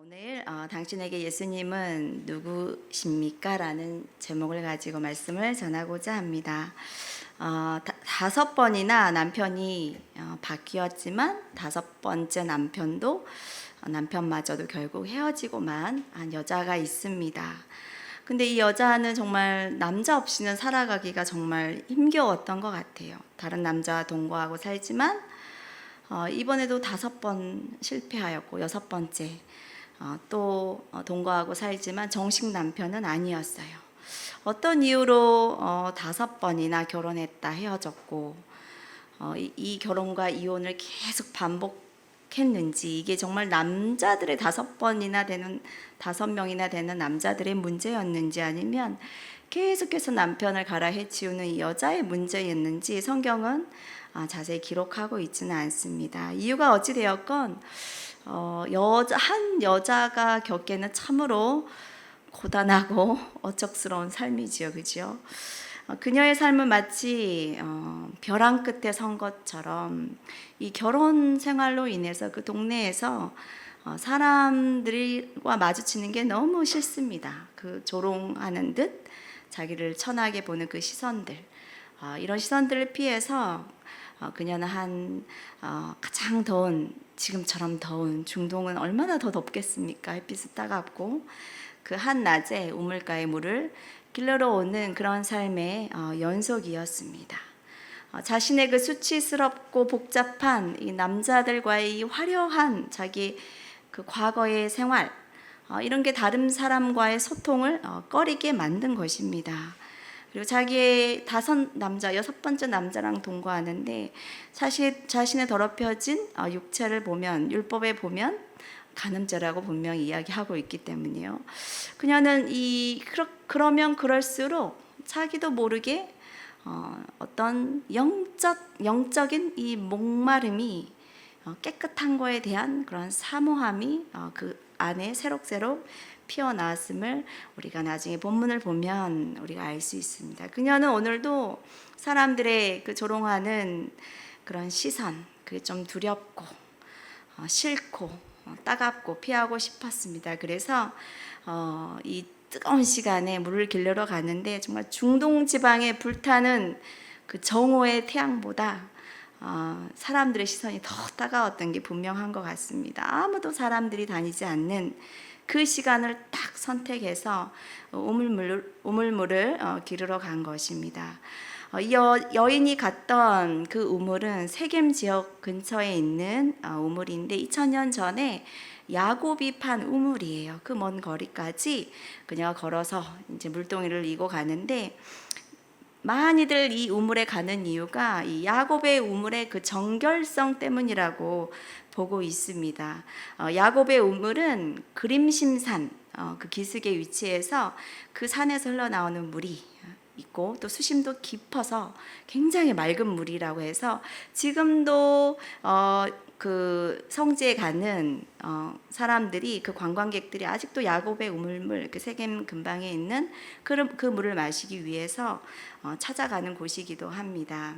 오늘 당신에게 예수님은 누구십니까? 라는 제목을 가지고 말씀을 전하고자 합니다. 5번이나 남편이 바뀌었지만 5번째 남편도 남편마저도 결국 헤어지고만 한 여자가 있습니다. 근데 이 여자는 정말 남자 없이는 살아가기가 정말 힘겨웠던 것 같아요. 다른 남자와 동거하고 살지만 이번에도 5번 실패하였고 6번째 또 동거하고 살지만 정식 남편은 아니었어요. 어떤 이유로 5번이나 결혼했다 헤어졌고 이 결혼과 이혼을 계속 반복했는지, 이게 정말 남자들의 5명이나 되는 남자들의 문제였는지, 아니면 계속해서 남편을 갈아해치우는 이 여자의 문제였는지 성경은 자세히 기록하고 있지는 않습니다. 이유가 어찌 되었건 한 여자가 겪기에는 참으로 고단하고 어적스러운 삶이지요, 그죠? 그녀의 삶은 마치 벼랑 끝에 선 것처럼 이 결혼 생활로 인해서 그 동네에서 사람들과 마주치는 게 너무 싫습니다. 그 조롱하는 듯 자기를 천하게 보는 그 시선들, 이런 시선들을 피해서 그녀는 가장 더운, 지금처럼 더운 중동은 얼마나 더 덥겠습니까? 햇빛이 따갑고 그 한낮에 우물가의 물을 길러러 오는 그런 삶의 연속이었습니다. 자신의 그 수치스럽고 복잡한 이 남자들과의 이 화려한 자기 그 과거의 생활, 이런 게 다른 사람과의 소통을 꺼리게 만든 것입니다. 그리고 자기의 6번째 남자랑 동거하는데 사실 자신의 더럽혀진 육체를 보면, 율법에 보면 간음죄라고 분명히 이야기하고 있기 때문이에요. 그녀는 그러면 그럴수록 자기도 모르게 어떤 영적인 이 목마름이, 깨끗한 거에 대한 그런 사모함이 그 안에 새록새록 피어나왔음을 우리가 나중에 본문을 보면 우리가 알 수 있습니다. 그녀는 오늘도 사람들의 그 조롱하는 그런 시선, 그게 좀 두렵고 싫고 따갑고 피하고 싶었습니다. 그래서 이 뜨거운 시간에 물을 길러러 가는데 정말 중동 지방에 불타는 그 정오의 태양보다 사람들의 시선이 더 따가웠던 게 분명한 것 같습니다. 아무도 사람들이 다니지 않는 그 시간을 딱 선택해서 우물물을 기르러 간 것입니다. 여인이 갔던 그 우물은 세겜 지역 근처에 있는 우물인데 2000년 전에 야곱이 판 우물이에요. 그 먼 거리까지 그녀가 걸어서 이제 물동이를 이고 가는데, 많이들 이 우물에 가는 이유가 이 야곱의 우물의 그 정결성 때문이라고 보고 있습니다. 야곱의 우물은 그림심산, 그 기슭에 위치해서 그 산에서 흘러나오는 물이 있고 또 수심도 깊어서 굉장히 맑은 물이라고 해서 지금도 그 성지에 가는 사람들이, 그 관광객들이 아직도 야곱의 우물물, 그 세겜 근방에 있는 그 물을 마시기 위해서 찾아가는 곳이기도 합니다.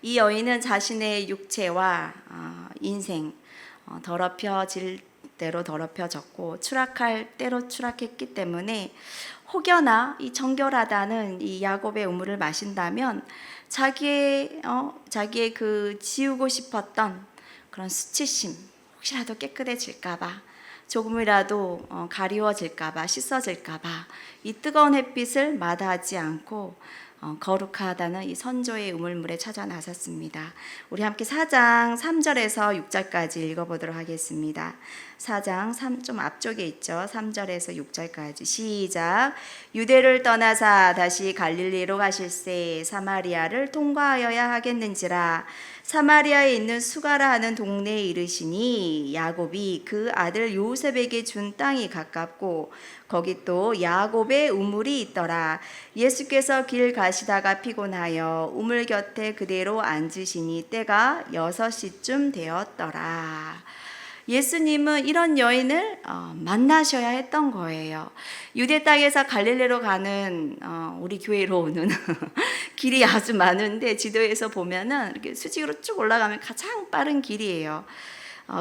이 여인은 자신의 육체와 인생, 더럽혀질 대로 더럽혀졌고 추락할 대로 추락했기 때문에 혹여나 이 정결하다는 이 야곱의 우물을 마신다면 자기의 그 지우고 싶었던 그런 수치심, 혹시라도 깨끗해질까봐, 조금이라도 가리워질까봐, 씻어질까봐 이 뜨거운 햇빛을 마다하지 않고 거룩하다는 이 선조의 우물물에 찾아 나섰습니다. 우리 함께 4장 3절에서 6절까지 읽어보도록 하겠습니다. 4장 좀 앞쪽에 있죠. 3절에서 6절까지 시작. 유대를 떠나사 다시 갈릴리로 가실새 사마리아를 통과하여야 하겠는지라. 사마리아에 있는 수가라 하는 동네에 이르시니 야곱이 그 아들 요셉에게 준 땅이 가깝고 거기 또 야곱의 우물이 있더라. 예수께서 길 가시다가 피곤하여 우물 곁에 그대로 앉으시니 때가 6시쯤 되었더라. 예수님은 이런 여인을 만나셔야 했던 거예요. 유대 땅에서 갈릴리로 가는 우리 교회로 오는 길이 아주 많은데 지도에서 보면은 이렇게 수직으로 쭉 올라가면 가장 빠른 길이에요.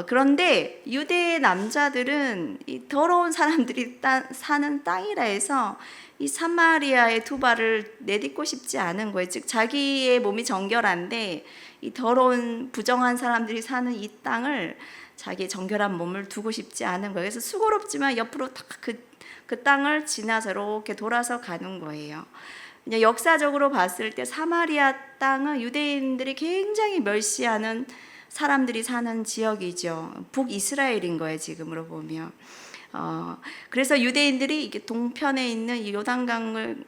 그런데 유대의 남자들은 이 더러운 사람들이 사는 땅이라 해서 이 사마리아의 두 발을 내딛고 싶지 않은 거예요. 즉 자기의 몸이 정결한데 이 더러운 부정한 사람들이 사는 이 땅을 자기의 정결한 몸을 두고 싶지 않은 거예요. 그래서 수고롭지만 옆으로 딱 그 땅을 지나서 이렇게 돌아서 가는 거예요. 역사적으로 봤을 때 사마리아 땅은 유대인들이 굉장히 멸시하는 사람들이 사는 지역이죠. 북이스라엘인 거예요, 지금으로 보면. 그래서 유대인들이 이게 동편에 있는 이 요단강을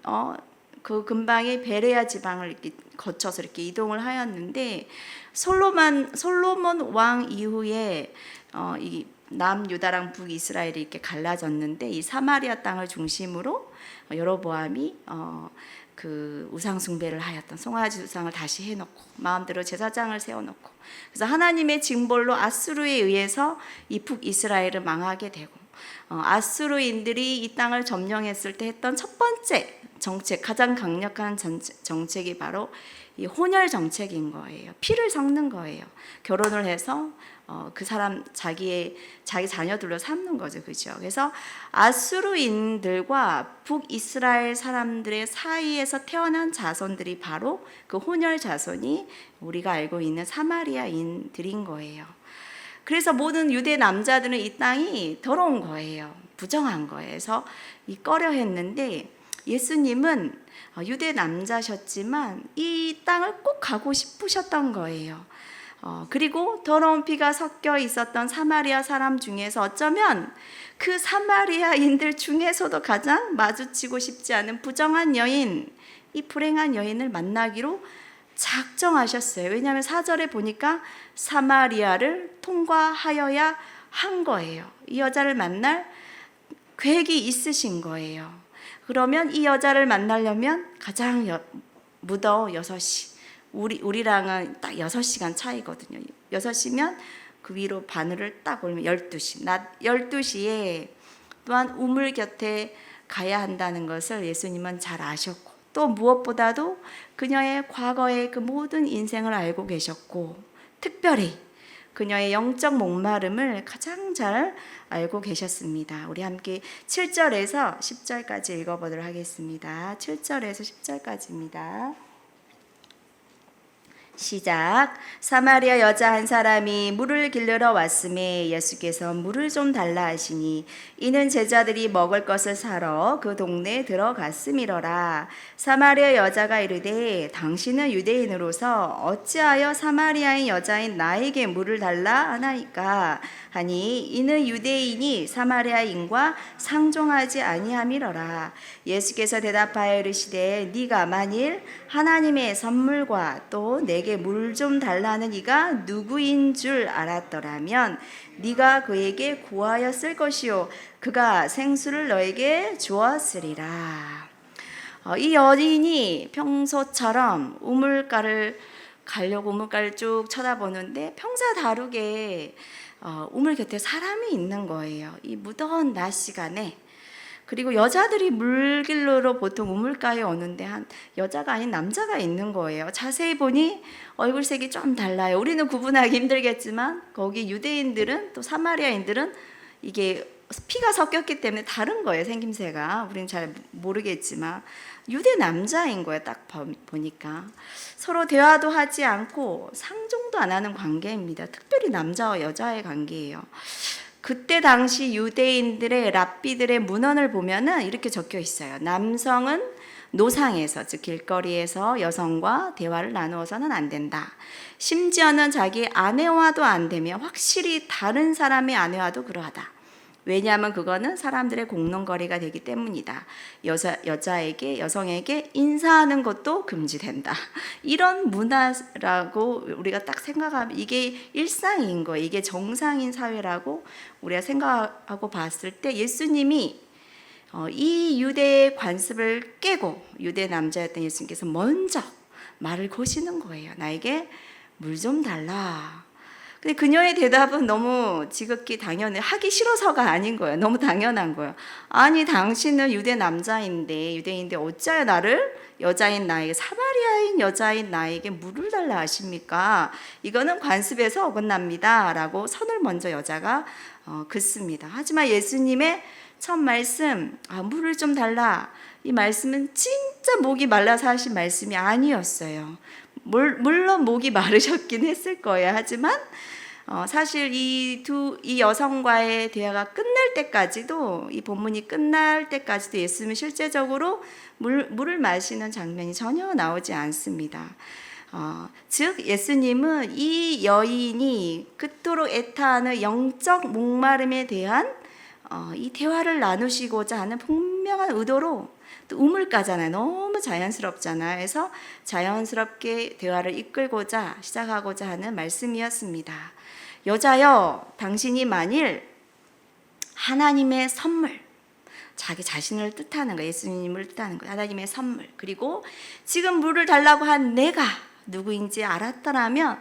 그 근방의 베레아 지방을 이렇게 거쳐서 이렇게 이동을 하였는데 솔로몬 왕 이후에 이 남유다랑 북이스라엘이 이렇게 갈라졌는데 이 사마리아 땅을 중심으로 여로보암이 그 우상 숭배를 하였던 송아지 우상을 다시 해놓고 마음대로 제사장을 세워놓고 그래서 하나님의 징벌로 아수르에 의해서 이 북이스라엘을 망하게 되고 아수르인들이 이 땅을 점령했을 때 했던 첫 번째 정책, 가장 강력한 정책이 바로 이 혼혈 정책인 거예요. 피를 섞는 거예요. 결혼을 해서 그 사람 자기 자녀들로 삼는 거죠, 그죠? 그래서 아수르인들과 북이스라엘 사람들의 사이에서 태어난 자손들이 바로 그 혼혈 자손이 우리가 알고 있는 사마리아인들인 거예요. 그래서 모든 유대 남자들은 이 땅이 더러운 거예요, 부정한 거예요. 그래서 이 꺼려했는데 예수님은 유대 남자셨지만 이 땅을 꼭 가고 싶으셨던 거예요. 그리고 더러운 피가 섞여 있었던 사마리아 사람 중에서 어쩌면 그 사마리아인들 중에서도 가장 마주치고 싶지 않은 부정한 여인, 이 불행한 여인을 만나기로 작정하셨어요. 왜냐하면 4절에 보니까 사마리아를 통과하여야 한 거예요. 이 여자를 만날 계획이 있으신 거예요. 그러면 이 여자를 만나려면 가장 무더워 6시, 우리랑은 딱 6시간 차이거든요. 6시면 그 위로 바늘을 딱 올리면 12시, 낮 12시에 또한 우물 곁에 가야 한다는 것을 예수님은 잘 아셨고 또 무엇보다도 그녀의 과거의 그 모든 인생을 알고 계셨고 특별히 그녀의 영적 목마름을 가장 잘 알고 계셨습니다. 우리 함께 7절에서 10절까지 읽어보도록 하겠습니다. 7절에서 10절까지입니다. 시작. 사마리아 여자 한 사람이 물을 길르러 왔음에 예수께서 물을 좀 달라 하시니 이는 제자들이 먹을 것을 사러 그 동네에 들어갔음이러라. 사마리아 여자가 이르되 당신은 유대인으로서 어찌하여 사마리아인 여자인 나에게 물을 달라 하나이까 하니 이는 유대인이 사마리아인과 상종하지 아니함이러라. 예수께서 대답하여 이르시되 네가 만일 하나님의 선물과 또 내게 물 좀 달라는 이가 누구인 줄 알았더라면 네가 그에게 구하였을 것이요 그가 생수를 너에게 주었으리라. 이 여인이 평소처럼 우물가를 가려고 우물가를 쭉 쳐다보는데 평소와 다르게 우물 곁에 사람이 있는 거예요. 이 무더운 낮 시간에. 그리고 여자들이 물길로 보통 우물가에 오는데 한 여자가 아닌 남자가 있는 거예요. 자세히 보니 얼굴색이 좀 달라요. 우리는 구분하기 힘들겠지만 거기 유대인들은 또 사마리아인들은 이게 피가 섞였기 때문에 다른 거예요. 생김새가. 우리는 잘 모르겠지만 유대 남자인 거예요. 딱 보니까. 서로 대화도 하지 않고 상종도 안 하는 관계입니다. 특별히 남자와 여자의 관계예요. 그때 당시 유대인들의 랍비들의 문헌을 보면은 이렇게 적혀 있어요. 남성은 노상에서, 즉 길거리에서 여성과 대화를 나누어서는 안 된다. 심지어는 자기 아내와도 안 되며 확실히 다른 사람의 아내와도 그러하다. 왜냐하면 그거는 사람들의 공론거리가 되기 때문이다. 여성에게 인사하는 것도 금지된다. 이런 문화라고 우리가 딱 생각하면 이게 일상인 거예요. 이게 정상인 사회라고 우리가 생각하고 봤을 때 예수님이 이 유대의 관습을 깨고 유대 남자였던 예수님께서 먼저 말을 거시는 거예요. 나에게 물 좀 달라. 근데 그녀의 대답은 너무 지극히 당연해. 하기 싫어서가 아닌 거예요. 너무 당연한 거예요. 아니, 당신은 유대인인데 어찌하여 나를 여자인 나에게, 사마리아인 여자인 나에게 물을 달라 하십니까? 이거는 관습에서 어긋납니다. 라고 선을 먼저 여자가 긋습니다. 하지만 예수님의 첫 말씀, 물을 좀 달라. 이 말씀은 진짜 목이 말라서 하신 말씀이 아니었어요. 물론 목이 마르셨긴 했을 거예요. 하지만 사실 이 여성과의 대화가 끝날 때까지도, 이 본문이 끝날 때까지도 예수님은 실제적으로 물을 마시는 장면이 전혀 나오지 않습니다. 즉 예수님은 이 여인이 그토록 애타하는 영적 목마름에 대한 이 대화를 나누시고자 하는 분명한 의도로, 또 우물가잖아요. 너무 자연스럽잖아요. 그래서 자연스럽게 대화를 이끌고자 시작하고자 하는 말씀이었습니다. 여자여, 당신이 만일 하나님의 선물, 자기 자신을 뜻하는 거예요. 예수님을 뜻하는 거예요. 하나님의 선물, 그리고 지금 물을 달라고 한 내가 누구인지 알았더라면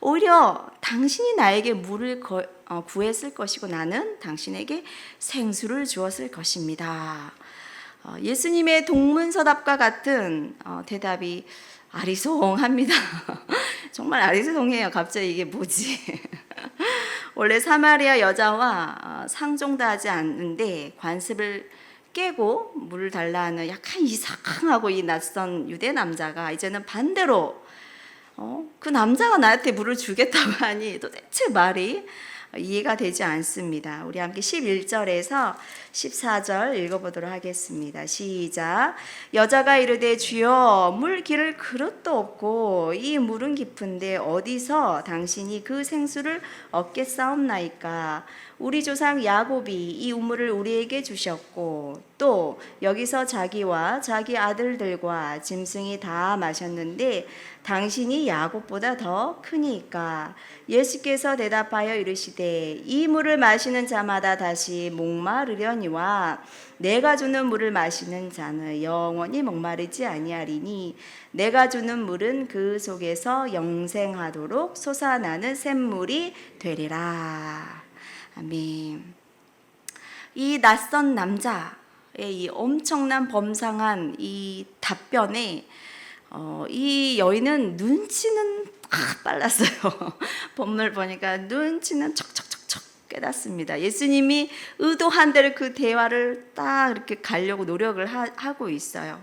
오히려 당신이 나에게 물을 구했을 것이고 나는 당신에게 생수를 주었을 것입니다. 예수님의 동문서답과 같은 대답이 아리송합니다. 정말 아리송해요. 갑자기 이게 뭐지? 원래 사마리아 여자와 상종도 하지 않는데 관습을 깨고 물을 달라는 약간 이상하고 이 낯선 유대 남자가 이제는 반대로 그 남자가 나한테 물을 주겠다고 하니 도대체 말이 이해가 되지 않습니다. 우리 함께 11절에서 14절 읽어보도록 하겠습니다. 시작. 여자가 이르되 주여, 물 기를 그릇도 없고 이 물은 깊은데 어디서 당신이 그 생수를 얻겠사옵나이까? 우리 조상 야곱이 이 우물을 우리에게 주셨고 또 여기서 자기와 자기 아들들과 짐승이 다 마셨는데 당신이 야곱보다 더 크니까. 예수께서 대답하여 이르시되 이 물을 마시는 자마다 다시 목마르려니와 내가 주는 물을 마시는 자는 영원히 목마르지 아니하리니 내가 주는 물은 그 속에서 영생하도록 솟아나는 샘물이 되리라. 아멘. 이 낯선 남자의 이 엄청난 범상한 이 답변에 이 여인은 눈치는 빨랐어요. 본문을 보니까 눈치는 척척척척 깨닫습니다. 예수님이 의도한 대로 그 대화를 딱 이렇게 가려고 노력을 하고 있어요.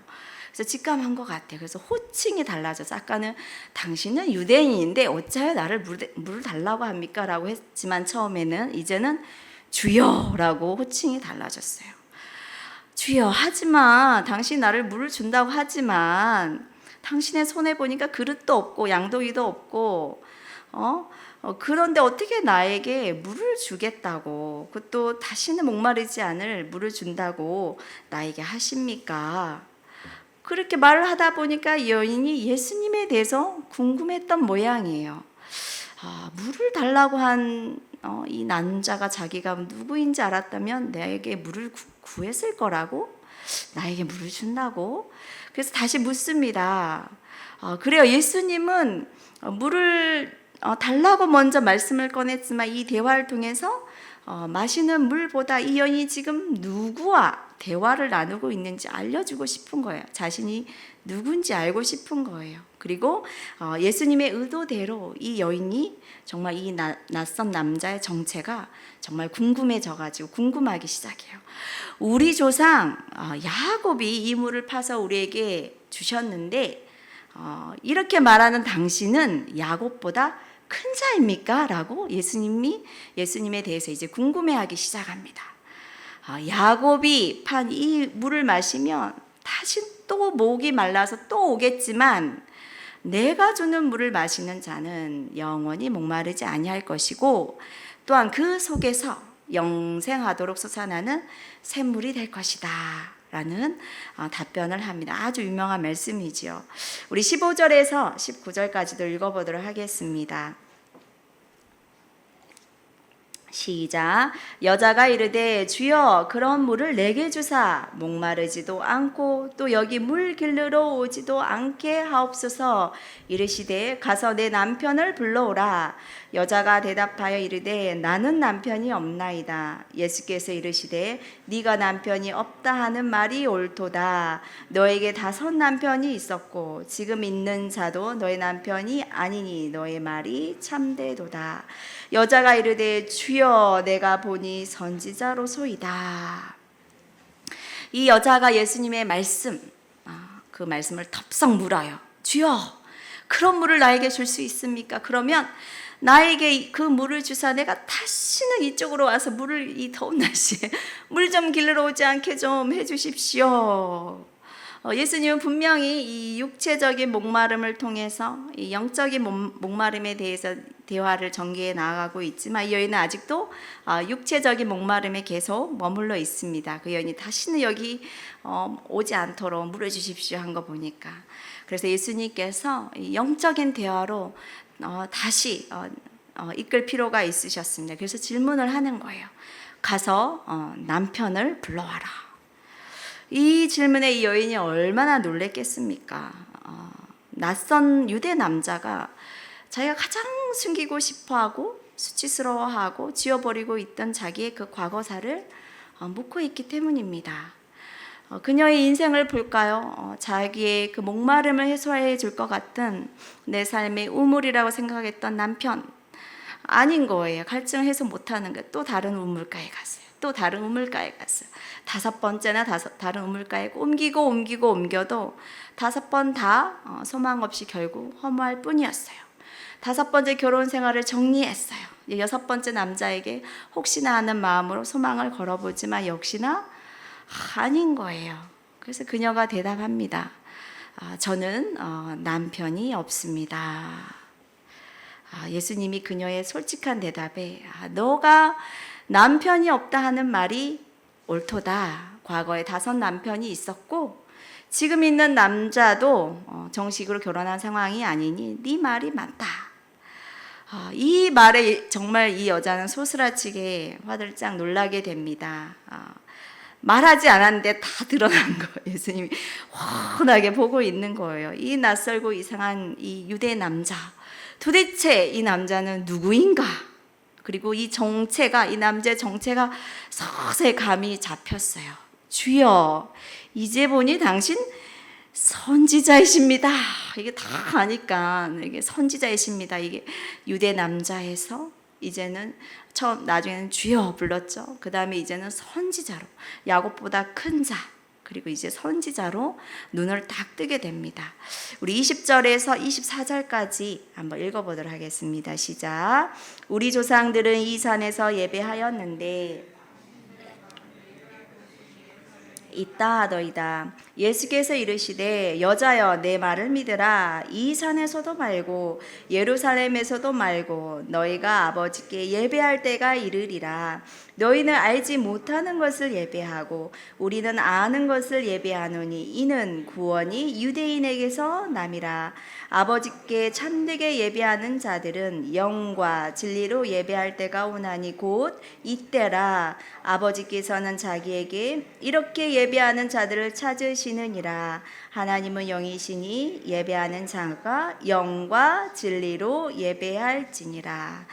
그래서 직감한 것 같아요. 그래서 호칭이 달라져서 아까는 당신은 유대인인데 어찌하여 나를 물을 달라고 합니까? 라고 했지만 처음에는, 이제는 주여라고 호칭이 달라졌어요. 주여, 하지만 당신 나를 물을 준다고 하지만 당신의 손에 보니까 그릇도 없고 양동이도 없고 그런데 어떻게 나에게 물을 주겠다고, 그것도 다시는 목마르지 않을 물을 준다고 나에게 하십니까? 그렇게 말을 하다 보니까 이 여인이 예수님에 대해서 궁금했던 모양이에요. 물을 달라고 한 이 남자가 자기가 누구인지 알았다면 나에게 물을 구했을 거라고? 나에게 물을 준다고? 그래서 다시 묻습니다. 그래요. 예수님은 물을 달라고 먼저 말씀을 꺼냈지만 이 대화를 통해서 마시는 물보다 이 여인이 지금 누구와 대화를 나누고 있는지 알려주고 싶은 거예요. 자신이 누군지 알고 싶은 거예요. 그리고 예수님의 의도대로 이 여인이 정말 이 낯선 남자의 정체가 정말 궁금해져가지고 궁금하기 시작해요. 우리 조상 야곱이 이 물을 파서 우리에게 주셨는데 이렇게 말하는 당신은 야곱보다 큰 자입니까? 라고 예수님에 대해서 이제 궁금해하기 시작합니다. 야곱이 판 이 물을 마시면 다시 또 목이 말라서 또 오겠지만 내가 주는 물을 마시는 자는 영원히 목마르지 아니할 것이고 또한 그 속에서 영생하도록 솟아나는 샘물이 될 것이다 라는 답변을 합니다. 아주 유명한 말씀이지요. 우리 15절에서 19절까지도 읽어보도록 하겠습니다. 시작. 여자가 이르되 주여 그런 물을 내게 주사 목마르지도 않고 또 여기 물 길르러 오지도 않게 하옵소서. 이르시되 가서 내 남편을 불러오라. 여자가 대답하여 이르되 나는 남편이 없나이다. 예수께서 이르시되 네가 남편이 없다 하는 말이 옳도다. 너에게 5 남편이 있었고 지금 있는 자도 너의 남편이 아니니 너의 말이 참되도다. 여자가 이르되 주여 내가 보니 선지자로소이다. 이 여자가 예수님의 말씀, 그 말씀을 덥석 물어요. 주여 그런 물을 나에게 줄 수 있습니까? 그러면 나에게 그 물을 주사 내가 다시는 이쪽으로 와서 물을 이 더운 날씨에 물 좀 길러 오지 않게 좀 해주십시오. 예수님은 분명히 이 육체적인 목마름을 통해서 이 영적인 목마름에 대해서 대화를 전개해 나가고 있지만 이 여인은 아직도 육체적인 목마름에 계속 머물러 있습니다. 그 여인이 다시는 여기 오지 않도록 물어주십시오 한 거 보니까. 그래서 예수님께서 이 영적인 대화로 다시 이끌 필요가 있으셨습니다. 그래서 질문을 하는 거예요. 가서 남편을 불러와라. 이 질문에 이 여인이 얼마나 놀랬겠습니까? 낯선 유대 남자가 자기가 가장 숨기고 싶어하고 수치스러워하고 지워버리고 있던 자기의 그 과거사를 묻고 있기 때문입니다. 그녀의 인생을 볼까요? 자기의 그 목마름을 해소해 줄 것 같은 내 삶의 우물이라고 생각했던 남편 아닌 거예요. 갈증을 해소 못하는 게 또 다른 우물가에 갔어요. 또 다른 우물가에 갔어요. 5번째나 다른 우물가에 옮겨도 5번 다 소망 없이 결국 허무할 뿐이었어요. 5번째 결혼 생활을 정리했어요. 6번째 남자에게 혹시나 하는 마음으로 소망을 걸어보지만 역시나 아닌 거예요. 그래서 그녀가 대답합니다. 저는 남편이 없습니다. 예수님이 그녀의 솔직한 대답에 너가 남편이 없다 하는 말이 옳도다. 과거에 5 남편이 있었고 지금 있는 남자도 정식으로 결혼한 상황이 아니니 네 말이 맞다. 이 말에 정말 이 여자는 소스라치게 화들짝 놀라게 됩니다. 말하지 않았는데 다 드러난 거예요. 예수님이 훤하게 보고 있는 거예요. 이 낯설고 이상한 이 유대 남자, 도대체 이 남자는 누구인가? 그리고 이 남자의 정체가 서서히 감이 잡혔어요. 주여, 이제 보니 당신 선지자이십니다. 이게 다 아니까 이게 선지자이십니다. 이게 유대 남자에서 이제는 나중에는 주여 불렀죠. 그 다음에 이제는 선지자로, 야곱보다 큰 자, 그리고 이제 선지자로 눈을 딱 뜨게 됩니다. 우리 20절에서 24절까지 한번 읽어보도록 하겠습니다. 시작. 우리 조상들은 이 산에서 예배하였는데 있다 하더이다. 예수께서 이르시되 여자여 내 말을 믿으라. 이 산에서도 말고 예루살렘에서도 말고 너희가 아버지께 예배할 때가 이르리라. 너희는 알지 못하는 것을 예배하고 우리는 아는 것을 예배하노니 이는 구원이 유대인에게서 남이라. 아버지께 참되게 예배하는 자들은 영과 진리로 예배할 때가 오나니 곧 이때라. 아버지께서는 자기에게 이렇게 예배하는 자들을 찾으시느니라. 하나님은 영이시니 예배하는 자가 영과 진리로 예배할지니라.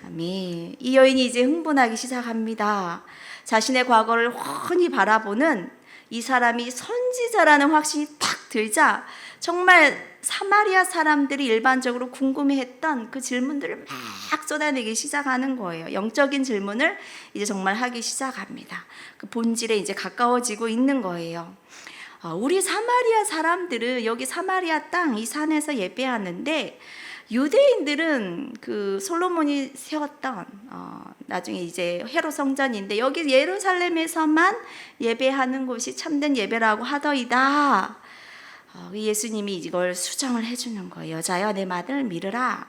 아멘. 이 여인이 이제 흥분하기 시작합니다. 자신의 과거를 훤히 바라보는 이 사람이 선지자라는 확신이 딱 들자 정말 사마리아 사람들이 일반적으로 궁금해했던 그 질문들을 막 쏟아내기 시작하는 거예요. 영적인 질문을 이제 정말 하기 시작합니다. 그 본질에 이제 가까워지고 있는 거예요. 우리 사마리아 사람들은 여기 사마리아 땅 이 산에서 예배하는데 유대인들은 그 솔로몬이 세웠던 나중에 이제 헤롯 성전인데 여기 예루살렘에서만 예배하는 곳이 참된 예배라고 하더이다. 예수님이 이걸 수정을 해주는 거예요. 여자여 내 말을 믿으라.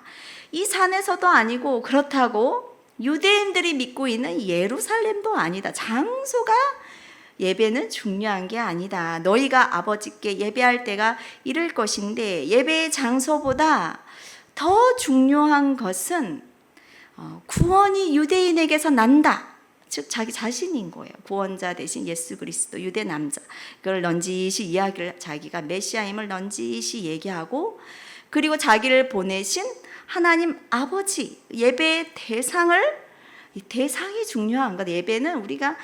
이 산에서도 아니고 그렇다고 유대인들이 믿고 있는 예루살렘도 아니다. 장소가 예배는 중요한 게 아니다. 너희가 아버지께 예배할 때가 이를 것인데 예배의 장소보다 더 중요한 것은 구원이 유대인에게서 난다. 즉 자기 자신인 거예요. 구원자 대신 예수 그리스도 유대 남자. 그걸 넌지시 이야기를 자기가 메시아임을 넌지시 얘기하고 그리고 자기를 보내신 하나님 아버지 예배의 이 대상이 중요한 것. 예배는 우리가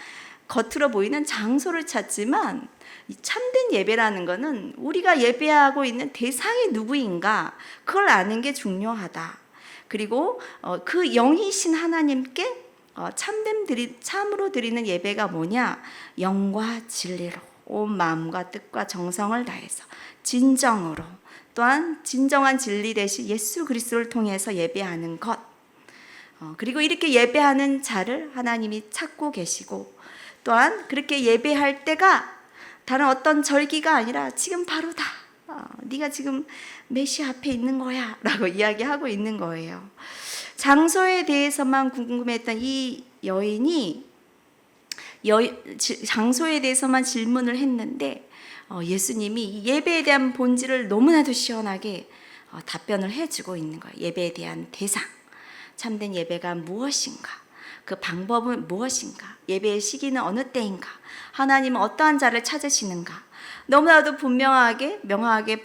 겉으로 보이는 장소를 찾지만 이 참된 예배라는 것은 우리가 예배하고 있는 대상이 누구인가 그걸 아는 게 중요하다. 그리고 그 영이신 하나님께 참으로 드리는 예배가 뭐냐? 영과 진리로 온 마음과 뜻과 정성을 다해서 진정으로 또한 진정한 진리 대신 예수 그리스도를 통해서 예배하는 것. 그리고 이렇게 예배하는 자를 하나님이 찾고 계시고 또한 그렇게 예배할 때가 다른 어떤 절기가 아니라 지금 바로다. 네가 지금 메시아 앞에 있는 거야 라고 이야기하고 있는 거예요. 장소에 대해서만 궁금했던 이 여인이 장소에 대해서만 질문을 했는데 예수님이 예배에 대한 본질을 너무나도 시원하게 답변을 해주고 있는 거예요. 예배에 대한 대상, 참된 예배가 무엇인가, 그 방법은 무엇인가, 예배의 시기는 어느 때인가, 하나님은 어떠한 자를 찾으시는가, 너무나도 명확하게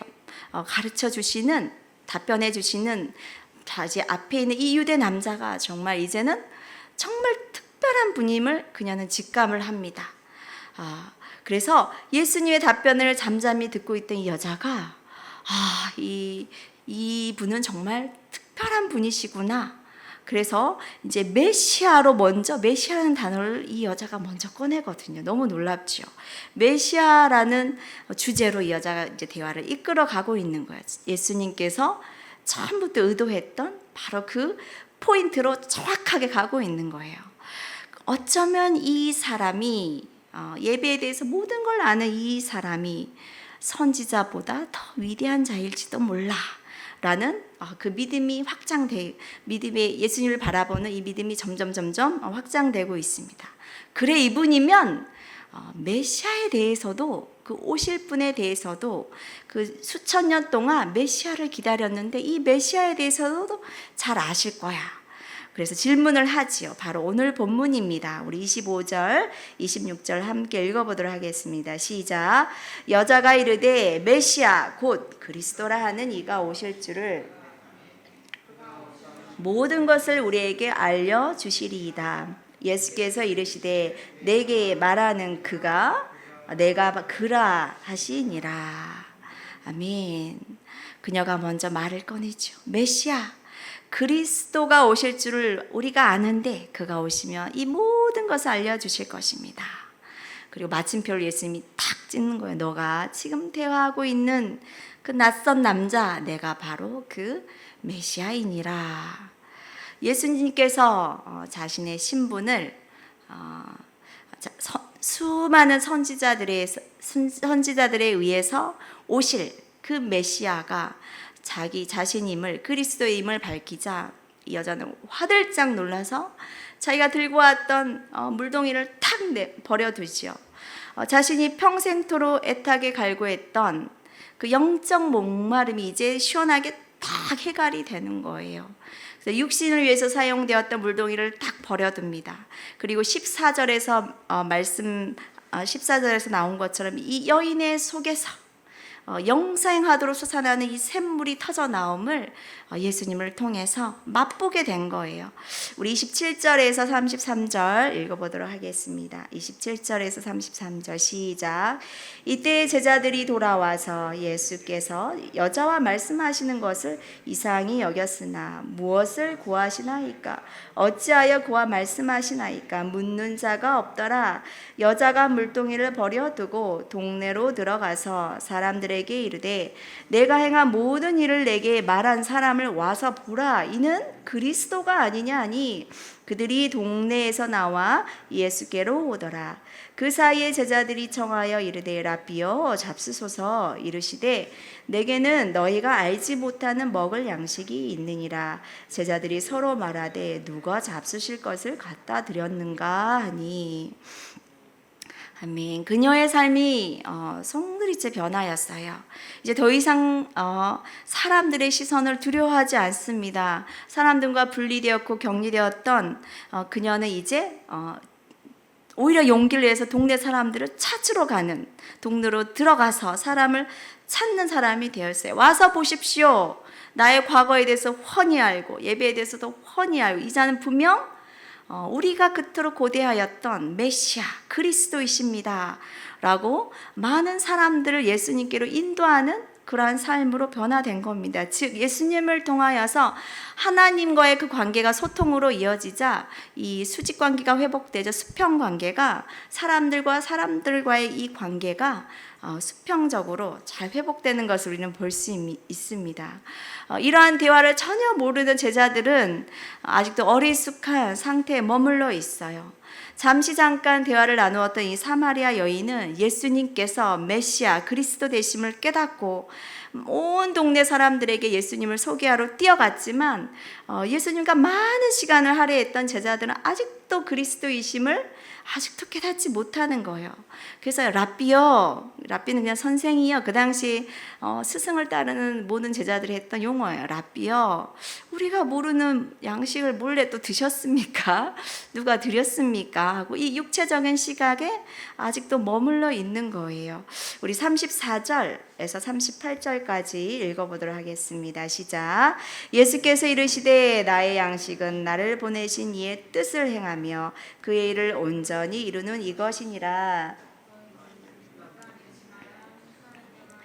가르쳐 주시는, 답변해 주시는 자지 앞에 있는 이 유대 남자가 정말 이제는 정말 특별한 분임을 그녀는 직감을 합니다. 그래서 예수님의 답변을 잠잠히 듣고 있던 이 여자가 이 분은 정말 특별한 분이시구나. 그래서 이제 메시아라는 단어를 이 여자가 먼저 꺼내거든요. 너무 놀랍죠. 메시아라는 주제로 이 여자가 이제 대화를 이끌어 가고 있는 거예요. 예수님께서 처음부터 의도했던 바로 그 포인트로 정확하게 가고 있는 거예요. 어쩌면 이 사람이 예배에 대해서 모든 걸 아는 이 사람이 선지자보다 더 위대한 자일지도 몰라 라는 그 믿음이 믿음의 예수님을 바라보는 이 믿음이 점점 확장되고 있습니다. 그래 이분이면 메시아에 대해서도 그 오실 분에 대해서도 그 수천 년 동안 메시아를 기다렸는데 이 메시아에 대해서도 잘 아실 거야. 그래서 질문을 하지요. 바로 오늘 본문입니다. 우리 25절, 26절 함께 읽어보도록 하겠습니다. 시작. 여자가 이르되 메시아 곧 그리스도라 하는 이가 오실 줄을 모든 것을 우리에게 알려주시리이다. 예수께서 이르시되 내게 말하는 그가 내가 그라 하시니라. 아멘. 그녀가 먼저 말을 꺼내죠. 메시아 그리스도가 오실 줄을 우리가 아는데 그가 오시면 이 모든 것을 알려주실 것입니다. 그리고 마침표를 예수님이 탁 찍는 거예요. 너가 지금 대화하고 있는 그 낯선 남자 내가 바로 그 메시아이니라. 예수님께서 자신의 신분을 수많은 선지자들에 의해서 오실 그 메시아가 자기 자신임을 그리스도임을 밝히자 이 여자는 화들짝 놀라서 자기가 들고 왔던 물동이를 탁 버려두지요. 자신이 평생토록 애타게 갈구했던 그 영적 목마름이 이제 시원하게 딱 해결이 되는 거예요. 그래서 육신을 위해서 사용되었던 물동이를 딱 버려둡니다. 그리고 14절에서 14절에서 나온 것처럼 이 여인의 속에서 영생하도록 솟아나는 이 샘물이 터져 나옴을 예수님을 통해서 맛보게 된 거예요. 우리 27절에서 33절 읽어보도록 하겠습니다. 27절에서 33절 시작. 이때 제자들이 돌아와서 예수께서 여자와 말씀하시는 것을 이상히 여겼으나 무엇을 구하시나이까? 어찌하여 그와 말씀하시나이까? 묻는 자가 없더라. 여자가 물동이를 버려두고 동네로 들어가서 사람들에게 이르되 내가 행한 모든 일을 내게 말한 사람을 와서 보라. 이는 그리스도가 아니냐 하니 그들이 동네에서 나와 예수께로 오더라. 그 사이에 제자들이 청하여 이르되 라삐여 잡수소서. 이르시되 내게는 너희가 알지 못하는 먹을 양식이 있느니라. 제자들이 서로 말하되 누가 잡수실 것을 갖다 드렸는가 하니 아멘. 그녀의 삶이 송두리째 변하였어요. 이제 더 이상 사람들의 시선을 두려워하지 않습니다. 사람들과 분리되었고 격리되었던 그녀는 이제 오히려 용기를 내서 동네 사람들을 찾으러 가는, 동네로 들어가서 사람을 찾는 사람이 되었어요. 와서 보십시오. 나의 과거에 대해서 훤히 알고 예배에 대해서도 훤히 알고 이 자는 분명 우리가 그토록 고대하였던 메시아 그리스도이십니다 라고 많은 사람들을 예수님께로 인도하는 그러한 삶으로 변화된 겁니다. 즉 예수님을 통하여서 하나님과의 그 관계가 소통으로 이어지자 이 수직 관계가 회복되자 수평 관계가 사람들과의 이 관계가 수평적으로 잘 회복되는 것을 우리는 볼 수 있습니다. 이러한 대화를 전혀 모르는 제자들은 아직도 어리숙한 상태에 머물러 있어요. 잠깐 대화를 나누었던 이 사마리아 여인은 예수님께서 메시아 그리스도 되심을 깨닫고 온 동네 사람들에게 예수님을 소개하러 뛰어갔지만 예수님과 많은 시간을 할애했던 제자들은 아직도 그리스도이심을 아직도 깨닫지 못하는 거예요. 그래서 랍비는 그냥 선생이요. 그 당시 스승을 따르는 모든 제자들이 했던 용어예요. 랍비요, 우리가 모르는 양식을 몰래 또 드셨습니까? 누가 드렸습니까? 하고 이 육체적인 시각에 아직도 머물러 있는 거예요. 우리 34절에서 38절까지 읽어보도록 하겠습니다. 시작. 예수께서 이르시되 나의 양식은 나를 보내신 이의 뜻을 행하며 그의 일을 온전히 이루는 이것이니라.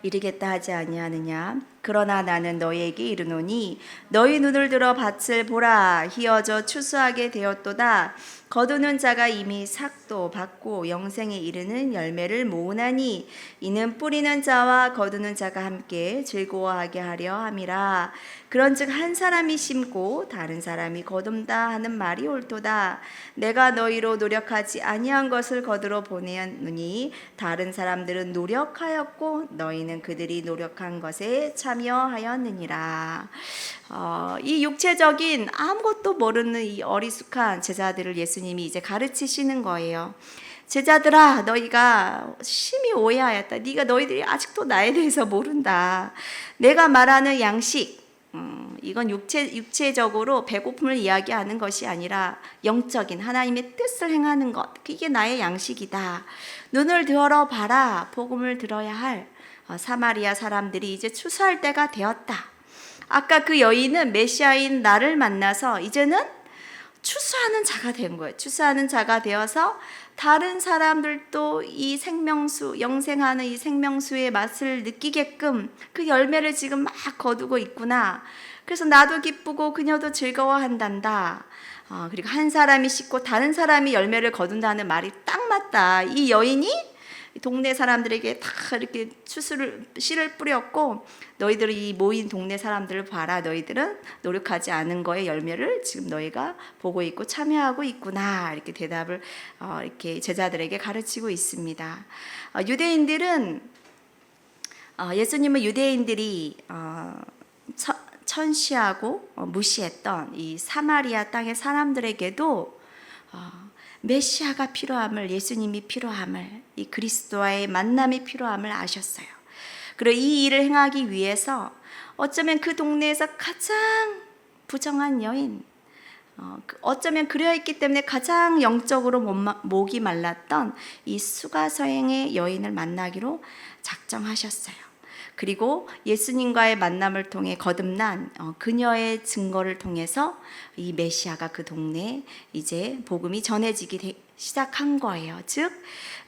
이르겠다 하지 아니하느냐? 그러나 나는 너희에게 이르노니 너희 눈을 들어 밭을 보라. 희어져 추수하게 되었도다. 거두는 자가 이미 삭도 받고 영생에 이르는 열매를 모으나니 이는 뿌리는 자와 거두는 자가 함께 즐거워하게 하려 함이라. 그런즉 한 사람이 심고 다른 사람이 거둔다 하는 말이 옳도다. 내가 너희로 노력하지 아니한 것을 거두러 보내었느니 다른 사람들은 노력하였고 너희는 그들이 노력한 것에 참여하였느니라. 이 육체적인 아무것도 모르는 이 어리숙한 제자들을 예수님이 이제 가르치시는 거예요. 제자들아, 너희가 심히 오해하였다. 너희들이 아직도 나에 대해서 모른다. 내가 말하는 양식, 이건 육체적으로 배고픔을 이야기하는 것이 아니라 영적인 하나님의 뜻을 행하는 것, 이게 나의 양식이다. 눈을 들어 봐라. 복음을 들어야 할 사마리아 사람들이 이제 추수할 때가 되었다. 아까 그 여인은 메시아인 나를 만나서 이제는 추수하는 자가 된 거예요. 추수하는 자가 되어서 다른 사람들도 이 생명수, 영생하는 이 생명수의 맛을 느끼게끔 그 열매를 지금 막 거두고 있구나. 그래서 나도 기쁘고 그녀도 즐거워한단다. 그리고 한 사람이 씻고 다른 사람이 열매를 거둔다는 말이 딱 맞다. 이 여인이 동네 사람들에게 다 이렇게 씨를 뿌렸고 너희들이 이 모인 동네 사람들을 봐라. 너희들은 노력하지 않은 거의 열매를 지금 너희가 보고 있고 참여하고 있구나. 이렇게 대답을 이렇게 제자들에게 가르치고 있습니다. 예수님은 유대인들이 천시하고 무시했던 이 사마리아 땅의 사람들에게도 메시아가 필요함을, 예수님이 필요함을, 이 그리스도와의 만남이 필요함을 아셨어요. 그리고 이 일을 행하기 위해서 어쩌면 그 동네에서 가장 부정한 여인, 어쩌면 그려있기 때문에 가장 영적으로 목이 말랐던 이 수가서행의 여인을 만나기로 작정하셨어요. 그리고 예수님과의 만남을 통해 거듭난 그녀의 증거를 통해서 이 메시아가 그 동네에 이제 복음이 전해지기 시작한 거예요. 즉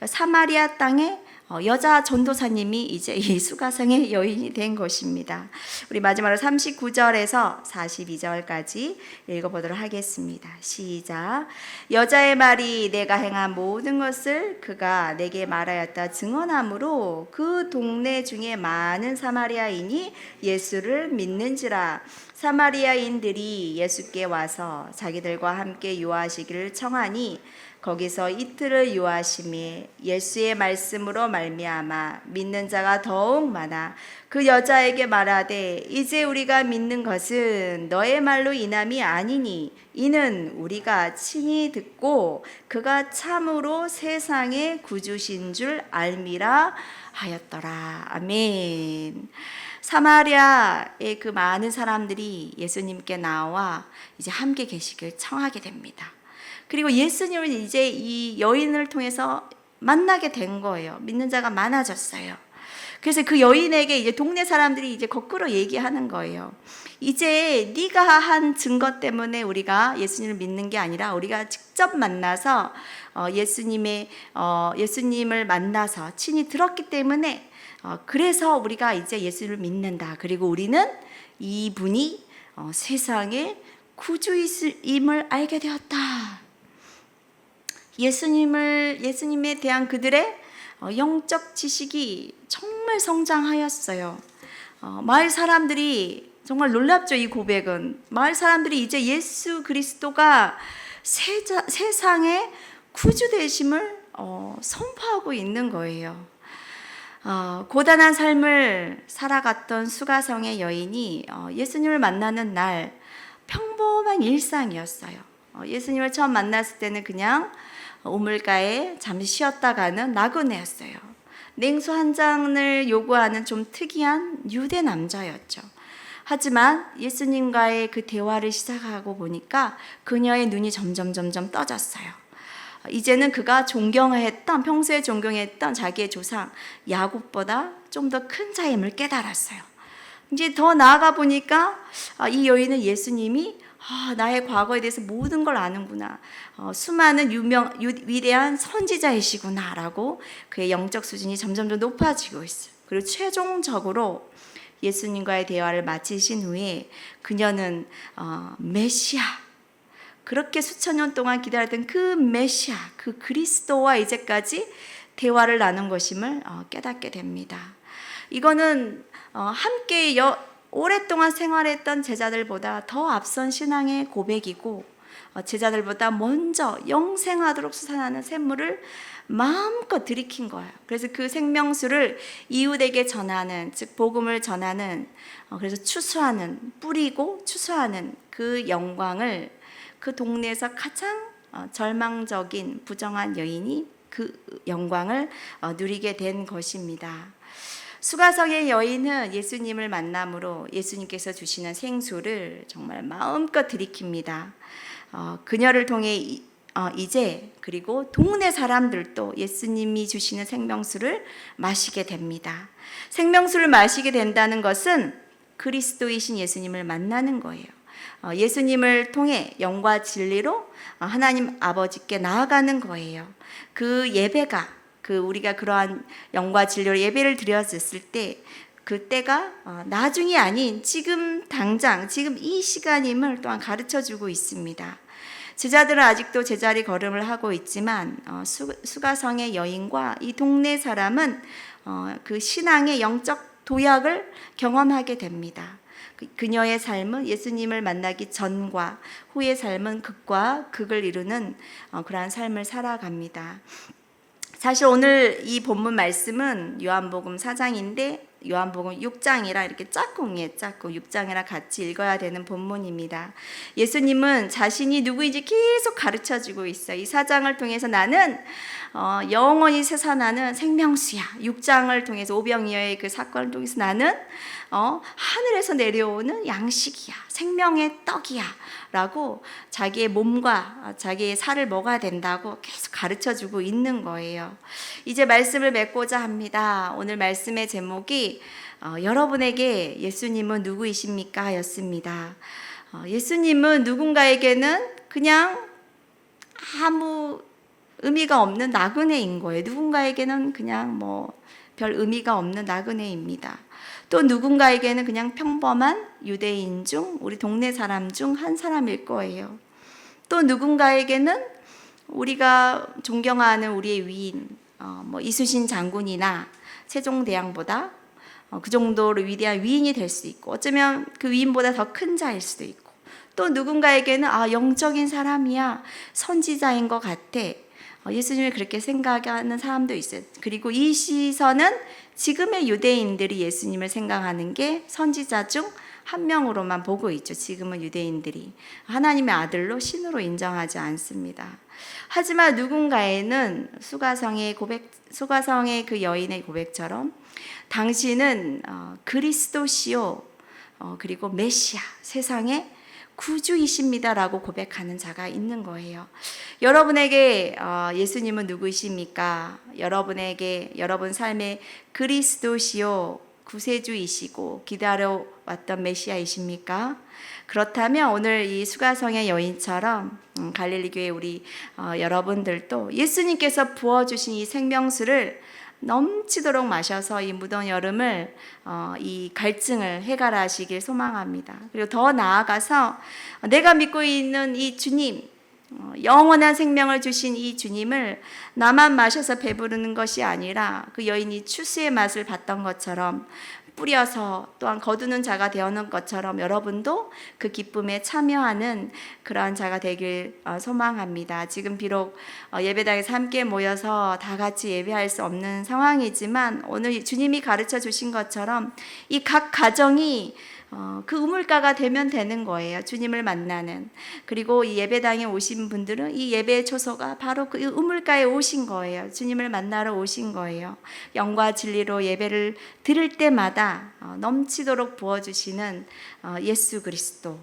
사마리아 땅에 여자 전도사님이 이제 이 수가성의 여인이 된 것입니다. 우리 마지막으로 39절에서 42절까지 읽어보도록 하겠습니다. 시작. 여자의 말이 내가 행한 모든 것을 그가 내게 말하였다 증언하므로 그 동네 중에 많은 사마리아인이 예수를 믿는지라. 사마리아인들이 예수께 와서 자기들과 함께 유하시기를 청하니 거기서 이틀을 유하심이 예수의 말씀으로 말미암아 믿는 자가 더욱 많아 그 여자에게 말하되 이제 우리가 믿는 것은 너의 말로 인함이 아니니 이는 우리가 친히 듣고 그가 참으로 세상의 구주신 줄 알미라 하였더라. 아멘. 사마리아의 그 많은 사람들이 예수님께 나와 이제 함께 계시길 청하게 됩니다. 그리고 예수님을 이제 이 여인을 통해서 만나게 된 거예요. 믿는 자가 많아졌어요. 그래서 그 여인에게 이제 동네 사람들이 이제 거꾸로 얘기하는 거예요. 이제 네가 한 증거 때문에 우리가 예수님을 믿는 게 아니라 우리가 직접 만나서 예수님을 만나서 친히 들었기 때문에 그래서 우리가 이제 예수를 믿는다. 그리고 우리는 이분이 세상의 구주임을 알게 되었다. 예수님에 대한 그들의 영적 지식이 정말 성장하였어요. 마을 사람들이 정말 놀랍죠. 이 고백은 마을 사람들이 이제 예수 그리스도가 세상의 구주 되심을 선포하고 있는 거예요. 고단한 삶을 살아갔던 수가성의 여인이 예수님을 만나는 날 평범한 일상이었어요. 예수님을 처음 만났을 때는 그냥 우물가에 잠시 쉬었다 가는 나그네였어요. 냉수 한 잔을 요구하는 좀 특이한 유대 남자였죠. 하지만 예수님과의 그 대화를 시작하고 보니까 그녀의 눈이 점점 떠졌어요. 이제는 그가 평소에 존경했던 자기의 조상 야곱보다 좀 더 큰 자임을 깨달았어요. 이제 더 나아가 보니까 이 여인은 예수님이 나의 과거에 대해서 모든 걸 아는구나. 수많은 위대한 선지자이시구나 라고 그의 영적 수준이 점점 더 높아지고 있어요. 그리고 최종적으로 예수님과의 대화를 마치신 후에 그녀는 메시아, 그렇게 수천 년 동안 기다렸던 그 메시아, 그 그리스도와 이제까지 대화를 나눈 것임을 깨닫게 됩니다. 이거는 함께 오랫동안 생활했던 제자들보다 더 앞선 신앙의 고백이고 제자들보다 먼저 영생하도록 수산하는 샘물을 마음껏 들이킨 거예요. 그래서 그 생명수를 이웃에게 전하는, 즉 복음을 전하는, 그래서 뿌리고 추수하는 그 영광을 그 동네에서 가장 절망적인 부정한 여인이 그 영광을 누리게 된 것입니다. 수가성의 여인은 예수님을 만남으로 예수님께서 주시는 생수를 정말 마음껏 들이킵니다. 그녀를 통해 그리고 동네 사람들도 예수님이 주시는 생명수를 마시게 됩니다. 생명수를 마시게 된다는 것은 그리스도이신 예수님을 만나는 거예요. 예수님을 통해 영과 진리로 하나님 아버지께 나아가는 거예요. 그 예배가 우리가 그러한 영과 진리로 예배를 드렸을 때 그때가 나중이 아닌 지금 당장 지금 이 시간임을 또한 가르쳐주고 있습니다. 제자들은 아직도 제자리 걸음을 하고 있지만 수가성의 여인과 이 동네 사람은 그 신앙의 영적 도약을 경험하게 됩니다. 그녀의 삶은 예수님을 만나기 전과 후의 삶은 극과 극을 이루는 그러한 삶을 살아갑니다. 사실 오늘 이 본문 말씀은 요한복음 4장인데 요한복음 6장이라 이렇게 짝꿍이에요. 6장이라 같이 읽어야 되는 본문입니다. 예수님은 자신이 누구인지 계속 가르쳐주고 있어요. 이 4장을 통해서 나는 영원히 솟아나는 생명수야. 6장을 통해서 오병이어의 그 사건을 통해서 나는 하늘에서 내려오는 양식이야. 생명의 떡이야. 라고 자기의 몸과 자기의 살을 먹어야 된다고 계속 가르쳐주고 있는 거예요. 이제 말씀을 맺고자 합니다. 오늘 말씀의 제목이 여러분에게 예수님은 누구이십니까? 였습니다. 예수님은 누군가에게는 그냥 아무 의미가 없는 나그네인 거예요. 누군가에게는 그냥 별 의미가 없는 나그네입니다. 또 누군가에게는 그냥 평범한 유대인 중 우리 동네 사람 중 한 사람일 거예요. 또 누군가에게는 우리가 존경하는 우리의 위인 이순신 장군이나 세종대왕보다 그 정도로 위대한 위인이 될 수 있고 어쩌면 그 위인보다 더 큰 자일 수도 있고 또 누군가에게는 영적인 사람이야 선지자인 것 같아 예수님을 그렇게 생각하는 사람도 있어요. 그리고 이 시선은 지금의 유대인들이 예수님을 생각하는 게 선지자 중 한 명으로만 보고 있죠. 지금은 유대인들이 하나님의 아들로 신으로 인정하지 않습니다. 하지만 누군가에는 수가성의 그 여인의 고백처럼 당신은 그리스도시요 그리고 메시아 세상의 구주이십니다라고 고백하는 자가 있는 거예요. 여러분에게 예수님은 누구이십니까? 여러분에게 여러분 삶의 그리스도시요 구세주이시고 기다려왔던 메시아이십니까? 그렇다면 오늘 이 수가성의 여인처럼 갈릴리 교회 우리 여러분들도 예수님께서 부어주신 이 생명수를 넘치도록 마셔서 이 무더운 여름을 이 갈증을 해결하시길 소망합니다. 그리고 더 나아가서 내가 믿고 있는 이 주님, 영원한 생명을 주신 이 주님을 나만 마셔서 배부르는 것이 아니라 그 여인이 추수의 맛을 봤던 것처럼 뿌려서 또한 거두는 자가 되어는 것처럼 여러분도 그 기쁨에 참여하는 그러한 자가 되길 소망합니다. 지금 비록 예배당에서 함께 모여서 다 같이 예배할 수 없는 상황이지만 오늘 주님이 가르쳐 주신 것처럼 이 각 가정이 그 우물가가 되면 되는 거예요. 주님을 만나는. 그리고 이 예배당에 오신 분들은 이 예배의 초소가 바로 그 우물가에 오신 거예요. 주님을 만나러 오신 거예요. 영과 진리로 예배를 드릴 때마다 넘치도록 부어주시는 예수 그리스도,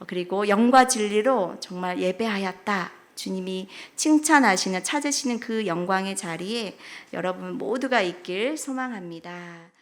그리고 영과 진리로 정말 예배하였다, 주님이 칭찬하시는, 찾으시는 그 영광의 자리에 여러분 모두가 있길 소망합니다.